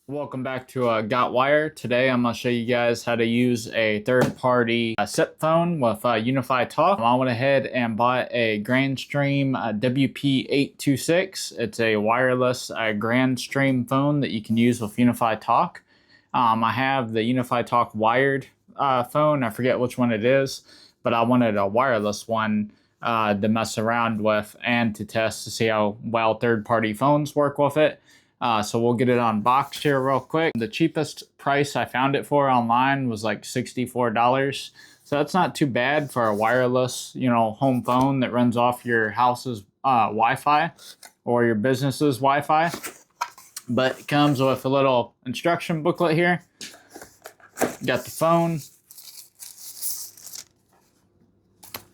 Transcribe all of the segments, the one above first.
Welcome back to GotWire. Today I'm going to show you guys how to use a third-party SIP phone with Unifi Talk. I went ahead and bought a Grandstream WP826. It's a wireless Grandstream phone that you can use with Unifi Talk. I have the Unifi Talk wired phone. I forget which one it is, but I wanted a wireless one to mess around with and to test to see how well third-party phones work with it. So we'll get it unboxed here real quick. The cheapest price I found it for online was like $64. So that's not too bad for a wireless, home phone that runs off your house's Wi-Fi or your business's Wi-Fi. But it comes with a little instruction booklet here. Got the phone.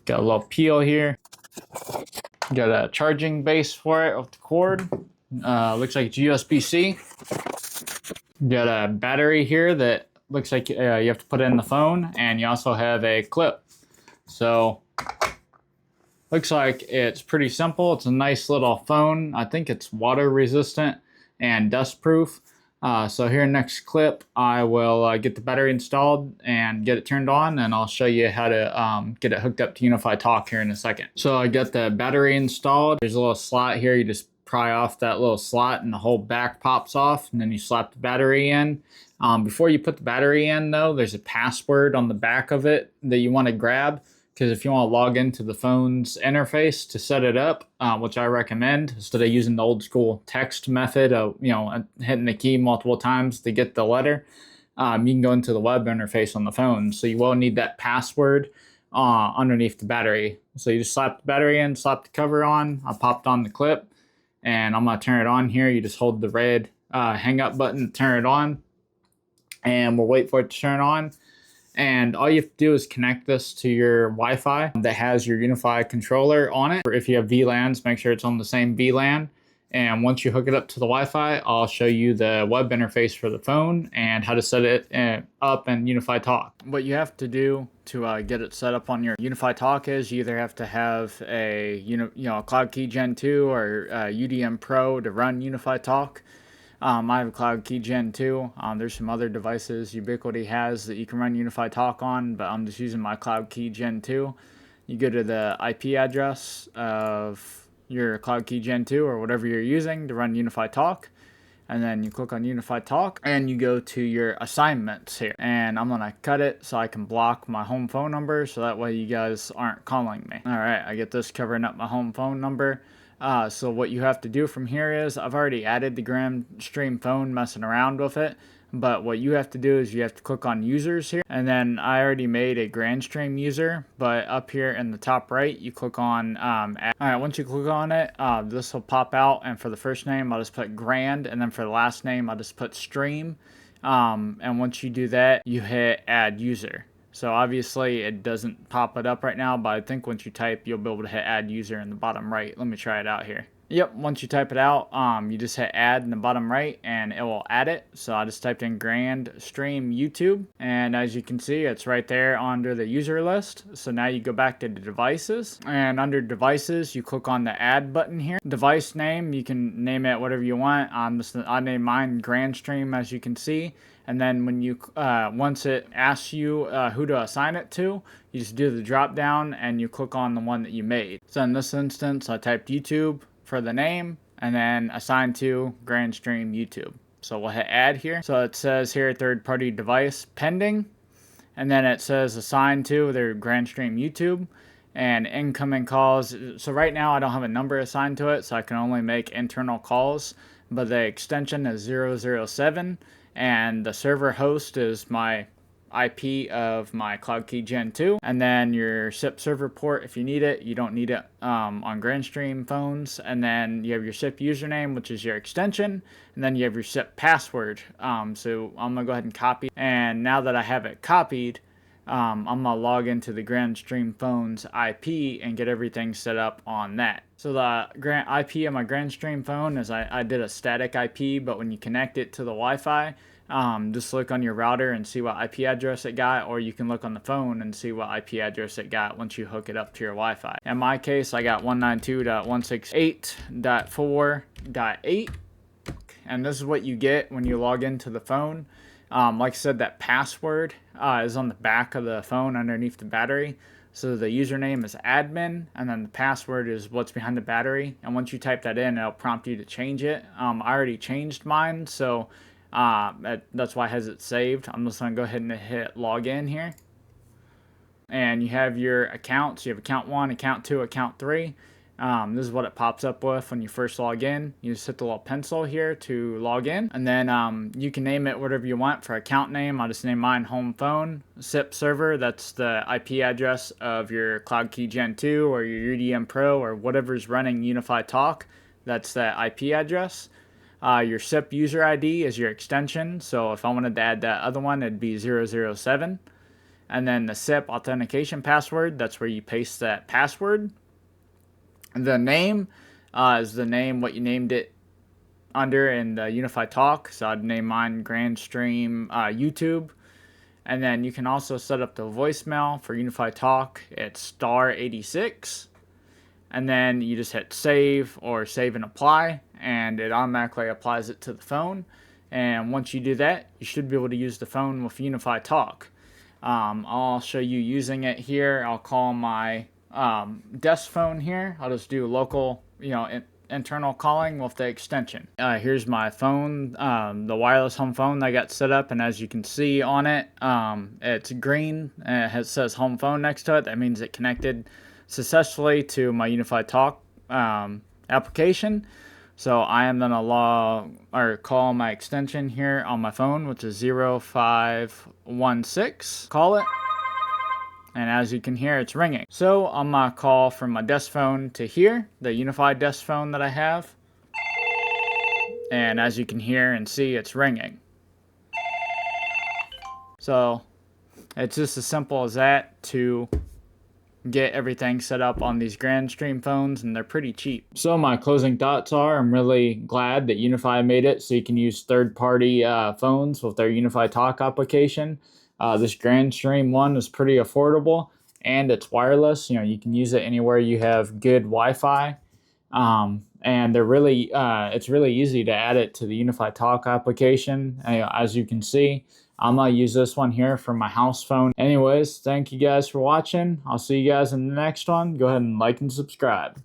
Got a little peel here. Got a charging base for it with the cord. Looks like it's USB-C. Got a battery here that looks like you have to put in the phone, and you also have a clip. So looks like it's pretty simple. It's a nice little phone. I think it's water resistant and dust proof. So here next clip, I will get the battery installed and get it turned on, and I'll show you how to get it hooked up to Unifi Talk here in a second. So I got the battery installed. There's a little slot here. You just pry off that little slot and the whole back pops off, and then you slap the battery in. Before you put the battery in though, there's a password on the back of it that you want to grab, because if you want to log into the phone's interface to set it up, which I recommend, instead of using the old school text method of hitting the key multiple times to get the letter, you can go into the web interface on the phone. So you will need that password underneath the battery. So you just slap the battery in, slap the cover on. I popped on the clip, and I'm going to turn it on here. You just hold the red hang up button to turn it on, and we'll wait for it to turn on. And all you have to do is connect this to your Wi-Fi that has your Unifi controller on it. Or if you have VLANs, make sure it's on the same VLAN. And once you hook it up to the Wi-Fi, I'll show you the web interface for the phone and how to set it up in Unifi Talk. What you have to do to get it set up on your Unifi Talk is you either have to have a Cloud Key Gen 2 or UDM Pro to run Unifi Talk. I have a Cloud Key Gen 2. There's some other devices Ubiquiti has that you can run Unifi Talk on, but I'm just using my Cloud Key Gen 2. You go to the IP address of your Cloud Key Gen 2 or whatever you're using to run Unifi Talk, and then you click on Unifi Talk and you go to your assignments here, and I'm gonna cut it so I can block my home phone number so that way you guys aren't calling me. All right, I get this covering up my home phone number. So what you have to do from here is, I've already added the Grandstream phone messing around with it, but what you have to do is you have to click on users here, and then I already made a Grandstream user, but up here in the top right you click on alright, once you click on it, this will pop out, and for the first name I'll just put Grand, and then for the last name I'll just put Stream, and once you do that you hit add user. So obviously it doesn't pop it up right now, but I think once you type, you'll be able to hit add user in the bottom right. Let me try it out here. Yep, once you type it out, you just hit add in the bottom right and it will add it. So I just typed in Grandstream YouTube, and as you can see, it's right there under the user list. So now you go back to the devices, and under devices, you click on the add button here. Device name, you can name it whatever you want. I named mine Grandstream, as you can see. And then when you once it asks you who to assign it to, you just do the drop down and you click on the one that you made. So in this instance, I typed YouTube for the name and then assign to Grandstream YouTube. So we'll hit add here. So it says here third party device pending, and then it says assign to their Grandstream YouTube and incoming calls. So right now I don't have a number assigned to it, so I can only make internal calls, but the extension is 007. And the server host is my IP of my Cloud Key Gen 2. And then your SIP server port if you need it. You don't need it on Grandstream phones. And then you have your SIP username, which is your extension. And then you have your SIP password. So I'm going to go ahead and copy. And now that I have it copied, I'm going to log into the Grandstream phone's IP and get everything set up on that. So the IP on my Grandstream phone is I did a static IP, but when you connect it to the Wi-Fi, just look on your router and see what IP address it got, or you can look on the phone and see what IP address it got once you hook it up to your Wi-Fi. In my case, I got 192.168.4.8. and this is what you get when you log into the phone. Like I said, that password is on the back of the phone underneath the battery. So the username is admin, and then the password is what's behind the battery. And once you type that in, it'll prompt you to change it. I already changed mine, so that's why it has it saved. I'm just going to go ahead and hit login here. And you have your accounts. You have account 1, account 2, account 3. This is what it pops up with when you first log in. You just hit the little pencil here to log in, and then you can name it whatever you want. For account name, I'll just name mine home phone. SIP server, that's the IP address of your Cloud Key Gen 2 or your UDM Pro or whatever's running Unifi Talk. That's the IP address. Your SIP user ID is your extension, so if I wanted to add that other one, it'd be 007. And then the SIP authentication password, that's where you paste that password. The name is the name, what you named it under in the Unifi Talk. So I'd name mine Grand Stream YouTube. And then you can also set up the voicemail for Unifi Talk. It's star 86. And then you just hit save or save and apply, and it automatically applies it to the phone. And once you do that, you should be able to use the phone with Unifi Talk. I'll show you using it here. I'll call my desk phone here. I'll just do local, internal calling with the extension. Here's my phone, the wireless home phone that I got set up, and as you can see on it, it's green and it says home phone next to it. That means it connected successfully to my Unifi Talk application. So I am going to call my extension here on my phone, which is 0516. Call it. And as you can hear, it's ringing. So I'm going to call from my desk phone to here, the Unifi desk phone that I have. And as you can hear and see, it's ringing. So it's just as simple as that to get everything set up on these Grand Stream phones, and they're pretty cheap. So my closing thoughts are, I'm really glad that Unifi made it so you can use third-party phones with their Unifi Talk application. This Grand Stream one is pretty affordable, and it's wireless. You can use it anywhere you have good Wi-Fi. And they're really, it's really easy to add it to the Unifi Talk application. As you can see, I'm going to use this one here for my house phone. Anyways, thank you guys for watching. I'll see you guys in the next one. Go ahead and like and subscribe.